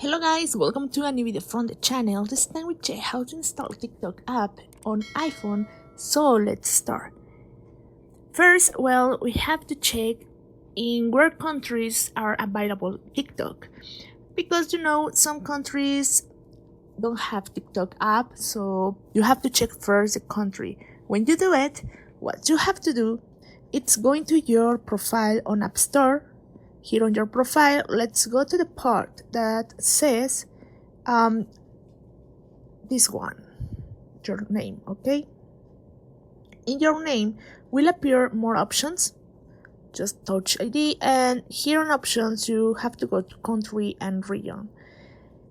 Hello guys, welcome to a new video from the channel. This time we check how to install TikTok app on iPhone, so let's start. First, we have to check in where countries are available TikTok, because some countries don't have TikTok app, so you have to check first the country. When you do it, what you have to do, it's going to your profile on App Store. Here on your profile, let's go to the part that says this one, your name, okay? In your name will appear more options. Just touch ID, and here on options you have to go to country and region.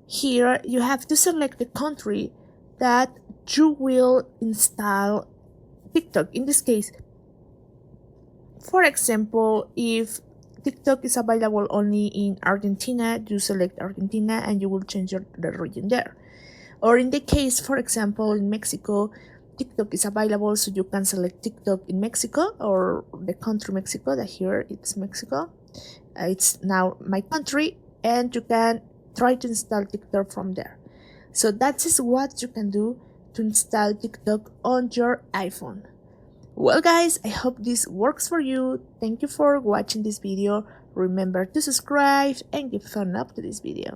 Here you have to select the country that you will install TikTok. In this case, for example, if TikTok is available only in Argentina, you select Argentina and you will change the region there. Or in the case, for example, in Mexico, TikTok is available, so you can select TikTok in Mexico or the country Mexico, that here it's Mexico. It's now my country, and you can try to install TikTok from there. So that is what you can do to install TikTok on your iPhone. Well guys, I hope this works for you. Thank you for watching this video. Remember to subscribe and give a thumbs up to this video.